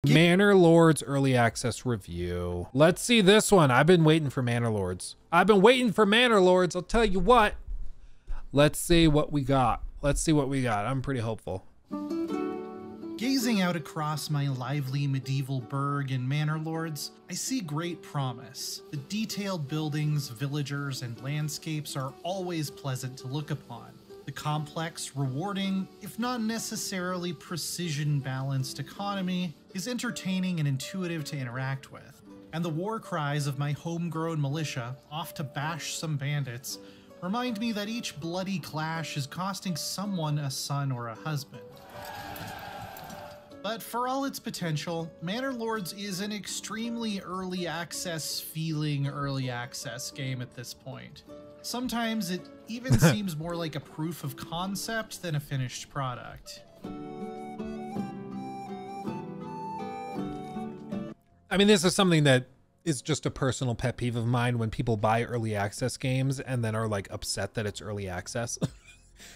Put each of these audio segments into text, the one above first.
Manor Lords early access review. Let's see this one. I've been waiting for Manor Lords. I've been waiting for Manor Lords. I'll tell you what. Let's see what we got. Let's see what we got. I'm pretty hopeful. Gazing out across my lively medieval burg in Manor Lords, I see great promise. The detailed buildings, villagers, and landscapes are always pleasant to look upon. The complex, rewarding, if not necessarily precision-balanced economy is entertaining and intuitive to interact with. And the war cries of my homegrown militia, off to bash some bandits, remind me that each bloody clash is costing someone a son or a husband. But for all its potential, Manor Lords is an extremely early access feeling early access game at this point. Sometimes it even seems more like a proof of concept than a finished product. I mean, this is something that is just a personal pet peeve of mine when people buy early access games and then are like upset that it's early access.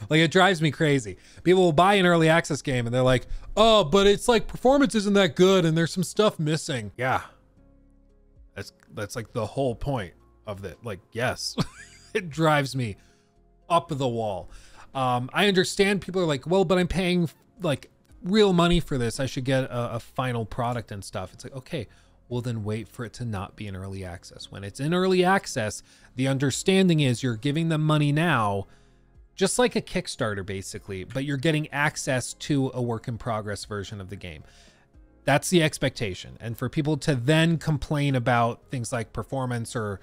Like, it drives me crazy. People will buy an early access game and they're like, oh, but it's like performance isn't that good and there's some stuff missing. Yeah. That's like the whole point of it. Like, yes. It drives me up the wall. I understand people are like, well, but I'm paying like real money for this. I should get a final product and stuff. It's like, okay, well then wait for it to not be in early access. When it's in early access, the understanding is you're giving them money now, just like a Kickstarter basically, but you're getting access to a work in progress version of the game. That's the expectation. And for people to then complain about things like performance or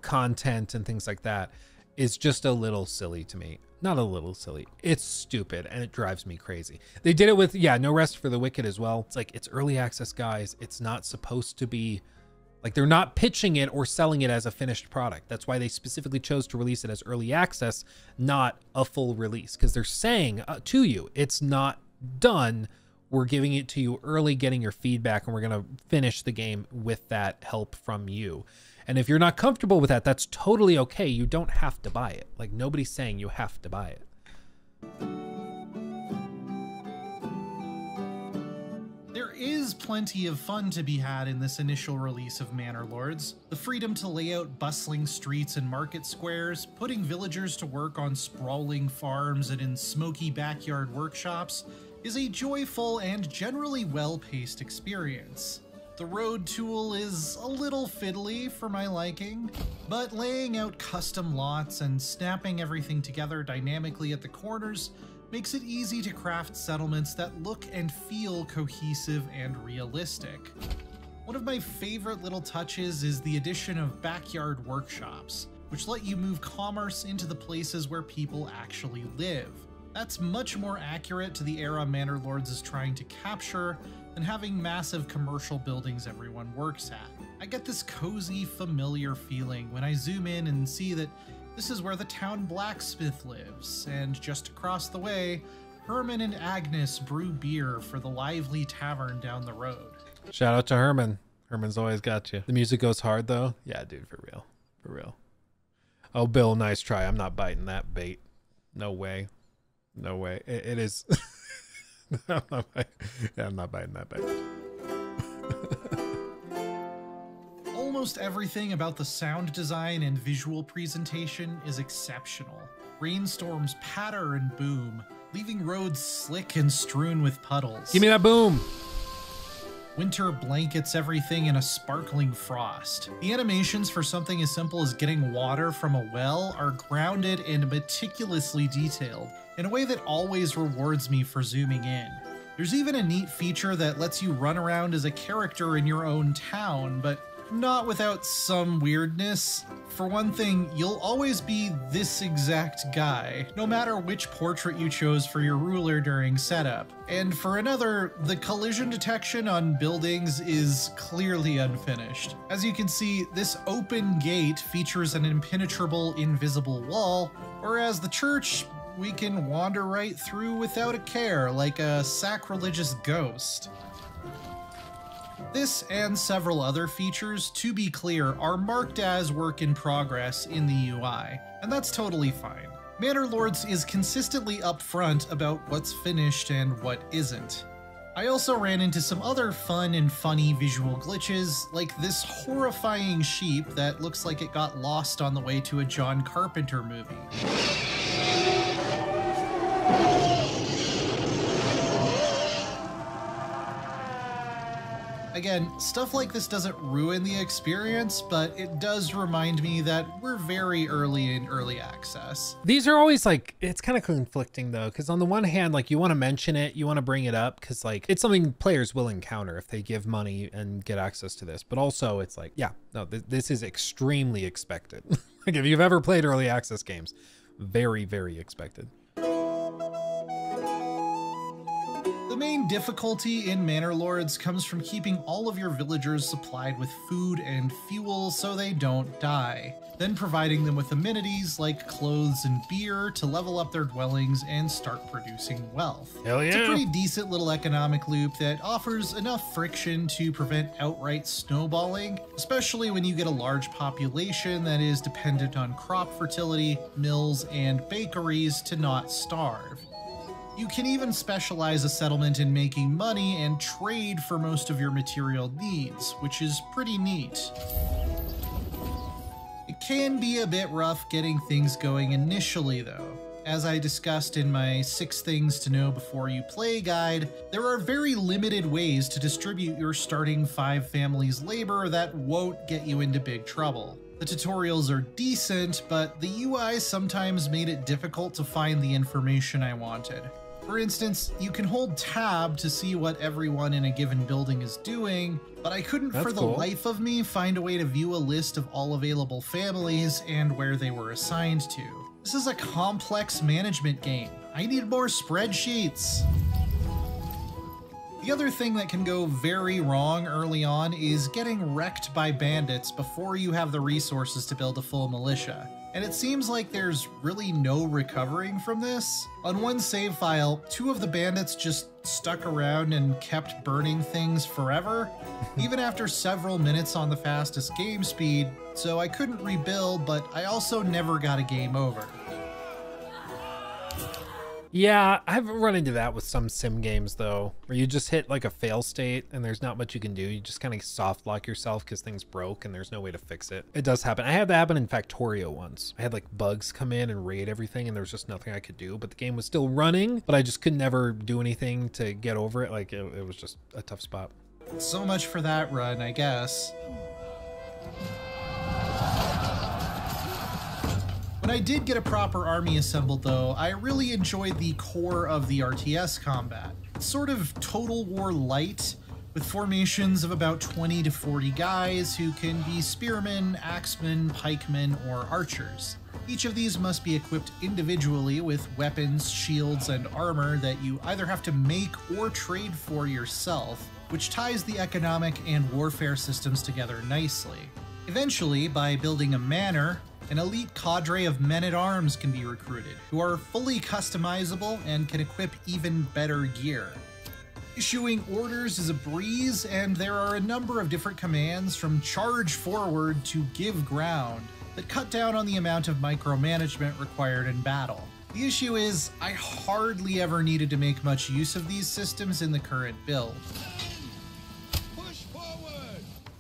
content and things like that is just a little silly to me. Not a little silly. It's stupid and it drives me crazy. They did it with, yeah, No Rest for the Wicked as well. It's like, it's early access, guys. It's not supposed to be, like, they're not pitching it or selling it as a finished product. That's why they specifically chose to release it as early access, not a full release. Because they're saying to you, it's not done. We're giving it to you early, getting your feedback, and we're going to finish the game with that help from you. And if you're not comfortable with that, that's totally okay. You don't have to buy it. Like, nobody's saying you have to buy it. There is plenty of fun to be had in this initial release of Manor Lords. The freedom to lay out bustling streets and market squares, putting villagers to work on sprawling farms and in smoky backyard workshops, is a joyful and generally well-paced experience. The road tool is a little fiddly for my liking, but laying out custom lots and snapping everything together dynamically at the corners makes it easy to craft settlements that look and feel cohesive and realistic. One of my favorite little touches is the addition of backyard workshops, which let you move commerce into the places where people actually live. That's much more accurate to the era Manor Lords is trying to capture than having massive commercial buildings everyone works at. I get this cozy, familiar feeling when I zoom in and see that this is where the town blacksmith lives, and just across the way, Herman and Agnes brew beer for the lively tavern down the road. Shout out to Herman. Herman's always got you. The music goes hard though. Yeah, dude, for real. For real. Oh, Bill, nice try. I'm not biting that bait. No way. No way. It is. I'm not biting that bait. Almost everything about the sound design and visual presentation is exceptional. Rainstorms patter and boom, leaving roads slick and strewn with puddles. Give me that boom! Winter blankets everything in a sparkling frost. The animations for something as simple as getting water from a well are grounded and meticulously detailed in a way that always rewards me for zooming in. There's even a neat feature that lets you run around as a character in your own town, but not without some weirdness. For one thing, you'll always be this exact guy, no matter which portrait you chose for your ruler during setup. And for another, the collision detection on buildings is clearly unfinished. As you can see, this open gate features an impenetrable invisible wall, whereas the church, we can wander right through without a care, like a sacrilegious ghost. This and several other features, to be clear, are marked as work in progress in the UI, and that's totally fine. Manor Lords is consistently upfront about what's finished and what isn't. I also ran into some other fun and funny visual glitches, like this horrifying sheep that looks like it got lost on the way to a John Carpenter movie. Again, stuff like this doesn't ruin the experience, but it does remind me that we're very early in early access. These are always like, it's kind of conflicting though, because on the one hand, like you want to mention it, you want to bring it up because like it's something players will encounter if they give money and get access to this. But also it's like, yeah, no, this is extremely expected. Like if you've ever played early access games, very, very expected. The main difficulty in Manor Lords comes from keeping all of your villagers supplied with food and fuel so they don't die, then providing them with amenities like clothes and beer to level up their dwellings and start producing wealth. Hell yeah. It's a pretty decent little economic loop that offers enough friction to prevent outright snowballing, especially when you get a large population that is dependent on crop fertility, mills, and bakeries to not starve. You can even specialize a settlement in making money and trade for most of your material needs, which is pretty neat. It can be a bit rough getting things going initially though. As I discussed in my 6 things to know before you play guide, there are very limited ways to distribute your starting 5 families' labor that won't get you into big trouble. The tutorials are decent, but the UI sometimes made it difficult to find the information I wanted. For instance, you can hold tab to see what everyone in a given building is doing, but I couldn't for the life of me find a way to view a list of all available families and where they were assigned to. This is a complex management game. I need more spreadsheets. The other thing that can go very wrong early on is getting wrecked by bandits before you have the resources to build a full militia. And it seems like there's really no recovering from this. On one save file, 2 of the bandits just stuck around and kept burning things forever, even after several minutes on the fastest game speed, so I couldn't rebuild, but I also never got a game over. Yeah, I've run into that with some sim games though, where you just hit like a fail state and there's not much you can do. You just kind of soft lock yourself because things broke and there's no way to fix it. It does happen. I had that happen in Factorio once. I had like bugs come in and raid everything and there was just nothing I could do, but the game was still running, but I just could never do anything to get over it. Like it was just a tough spot. So much for that run, I guess. When I did get a proper army assembled though, I really enjoyed the core of the RTS combat. It's sort of Total War light, with formations of about 20 to 40 guys who can be spearmen, axemen, pikemen, or archers. Each of these must be equipped individually with weapons, shields, and armor that you either have to make or trade for yourself, which ties the economic and warfare systems together nicely. Eventually, by building a manor, an elite cadre of men-at-arms can be recruited, who are fully customizable and can equip even better gear. Issuing orders is a breeze, and there are a number of different commands from charge forward to give ground that cut down on the amount of micromanagement required in battle. The issue is, I hardly ever needed to make much use of these systems in the current build.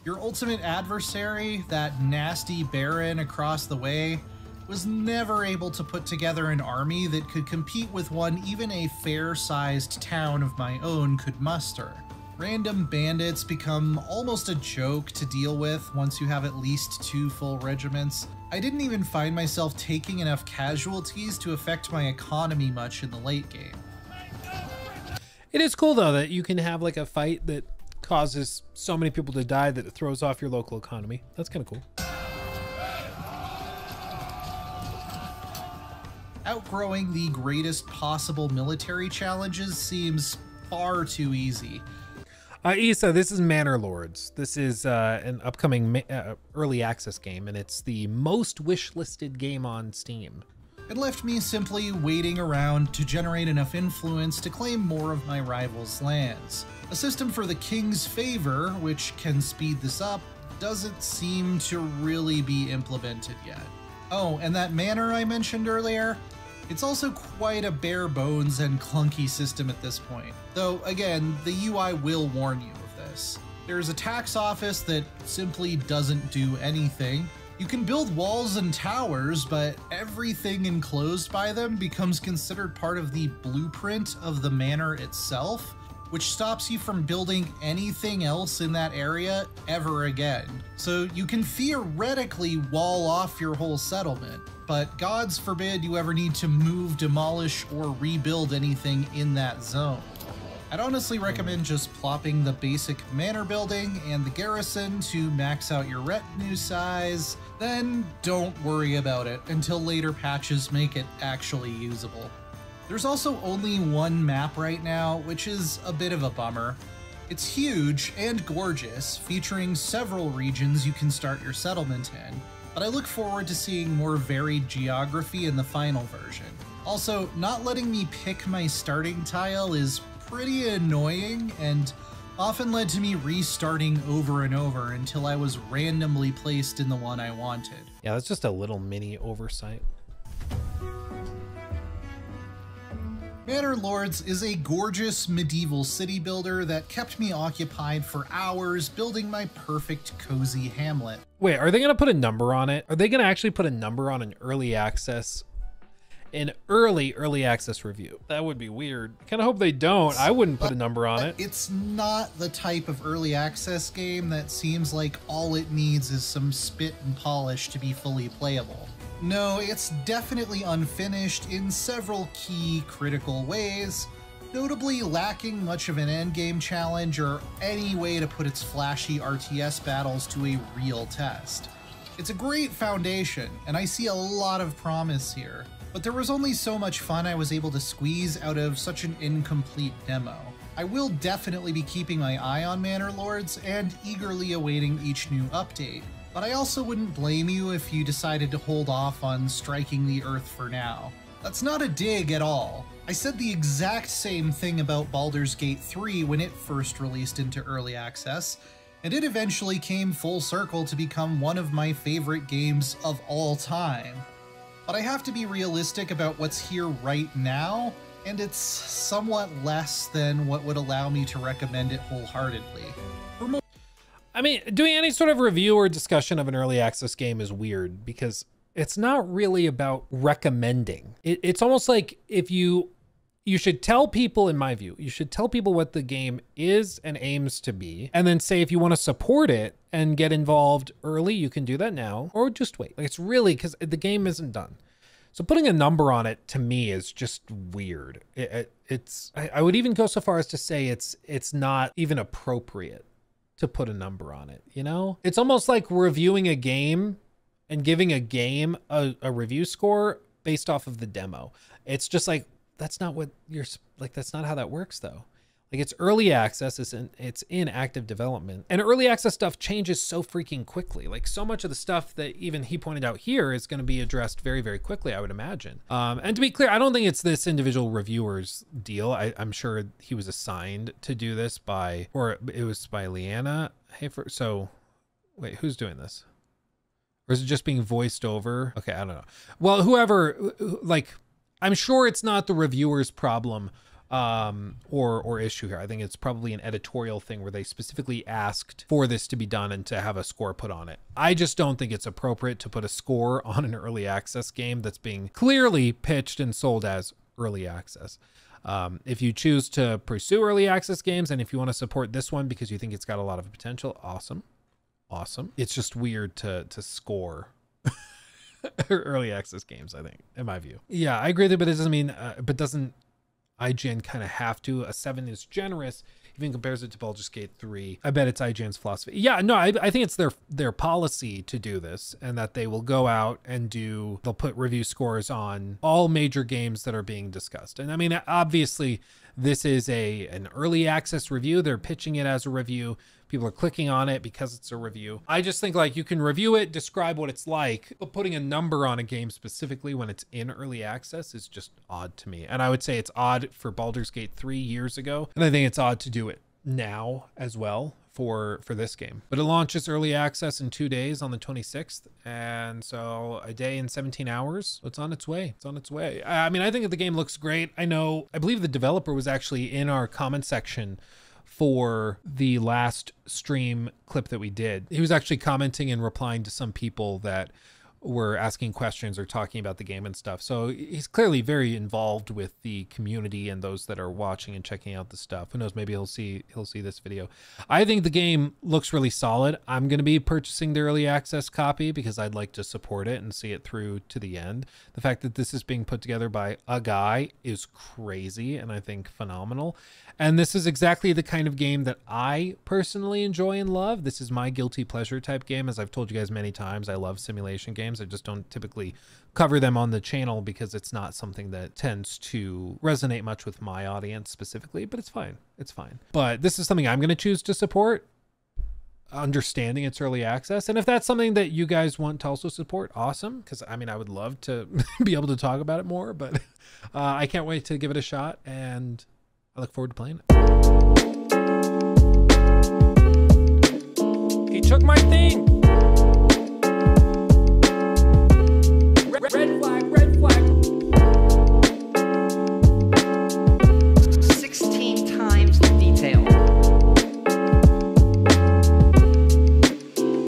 Your ultimate adversary, that nasty Baron across the way, was never able to put together an army that could compete with one even a fair-sized town of my own could muster. Random bandits become almost a joke to deal with once you have at least 2 full regiments. I didn't even find myself taking enough casualties to affect my economy much in the late game. It is cool though that you can have like a fight that causes so many people to die that it throws off your local economy. That's kind of cool. Outgrowing the greatest possible military challenges seems far too easy. Issa, this is Manor Lords. This is an upcoming early access game, and it's the most wish-listed game on Steam. It left me simply waiting around to generate enough influence to claim more of my rivals' lands. A system for the king's favor, which can speed this up, doesn't seem to really be implemented yet. Oh, and that manor I mentioned earlier? It's also quite a bare bones and clunky system at this point, though again, the UI will warn you of this. There's a tax office that simply doesn't do anything. You can build walls and towers, but everything enclosed by them becomes considered part of the blueprint of the manor itself, which stops you from building anything else in that area ever again. So you can theoretically wall off your whole settlement, but gods forbid you ever need to move, demolish, or rebuild anything in that zone. I'd honestly recommend just plopping the basic manor building and the garrison to max out your retinue size, then don't worry about it until later patches make it actually usable. There's also only one map right now, which is a bit of a bummer. It's huge and gorgeous, featuring several regions you can start your settlement in, but I look forward to seeing more varied geography in the final version. Also, not letting me pick my starting tile is pretty annoying and often led to me restarting over and over until I was randomly placed in the one I wanted. Yeah, that's just a little mini oversight. Manor Lords is a gorgeous medieval city builder that kept me occupied for hours building my perfect cozy hamlet. Wait, are they going to put a number on it? Are they going to actually put a number on an early access early access review? That would be weird. I kind of hope they don't. I wouldn't put a number on it. It's not the type of early access game that seems like all it needs is some spit and polish to be fully playable. No, it's definitely unfinished in several key critical ways, notably lacking much of an endgame challenge or any way to put its flashy RTS battles to a real test. It's a great foundation, and I see a lot of promise here. But there was only so much fun I was able to squeeze out of such an incomplete demo. I will definitely be keeping my eye on Manor Lords and eagerly awaiting each new update, but I also wouldn't blame you if you decided to hold off on striking the earth for now. That's not a dig at all. I said the exact same thing about Baldur's Gate 3 when it first released into early access, and it eventually came full circle to become one of my favorite games of all time. But I have to be realistic about what's here right now, and it's somewhat less than what would allow me to recommend it wholeheartedly. I mean, doing any sort of review or discussion of an early access game is weird because it's not really about recommending. It's almost like if you should tell people, in my view, you should tell people what the game is and aims to be, and then say if you want to support it and get involved early, you can do that now, or just wait. Like, it's really because the game isn't done. So putting a number on it to me is just weird. I would even go so far as to say it's not even appropriate to put a number on it. You know, it's almost like reviewing a game and giving a game a review score based off of the demo. It's just like, that's not what you're like. That's not how that works though. Like, it's early access, it's in active development, and early access stuff changes so freaking quickly. Like, so much of the stuff that even he pointed out here is going to be addressed very, very quickly, I would imagine. And to be clear, I don't think it's this individual reviewer's deal. I'm sure he was assigned to do this or it was by Leanna. So wait, who's doing this? Or is it just being voiced over? Okay, I don't know. Well, whoever, like, I'm sure it's not the reviewer's problem or issue here. I think it's probably an editorial thing where they specifically asked for this to be done and to have a score put on it. I just don't think it's appropriate to put a score on an early access game that's being clearly pitched and sold as early access. If you choose to pursue early access games and if you want to support this one because you think it's got a lot of potential, awesome. It's just weird to score early access games, I think, in my view. Yeah, I agree with it, but it doesn't mean, but doesn't IGN kind of have to? A 7 is generous, even compares it to Baldur's Gate 3. I bet it's IGN's philosophy. Yeah, no, I think it's their policy to do this, and that they will go out and they'll put review scores on all major games that are being discussed. And I mean, obviously, this is an early access review. They're pitching it as a review. People are clicking on it because it's a review. I just think, like, you can review it, describe what it's like, but putting a number on a game specifically when it's in early access is just odd to me. And I would say it's odd for Baldur's Gate 3 years ago. And I think it's odd to do it now as well for this game. But it launches early access in 2 days on the 26th, and so a day and 17 hours. It's on its way. It's on its way. I mean, I think the game looks great. I believe the developer was actually in our comment section for the last stream clip that we did. He was actually commenting and replying to some people that were asking questions or talking about the game and stuff. So he's clearly very involved with the community and those that are watching and checking out the stuff. Who knows, maybe he'll see this video. I think the game looks really solid. I'm going to be purchasing the early access copy because I'd like to support it and see it through to the end. The fact that this is being put together by a guy is crazy and I think phenomenal. And this is exactly the kind of game that I personally enjoy and love. This is my guilty pleasure type game. As I've told you guys many times, I love simulation games. I just don't typically cover them on the channel because it's not something that tends to resonate much with my audience specifically, but it's fine. It's fine. But this is something I'm going to choose to support, understanding its early access. And if that's something that you guys want to also support, awesome. Because I mean, I would love to be able to talk about it more, but I can't wait to give it a shot. And I look forward to playing it. He took my thing.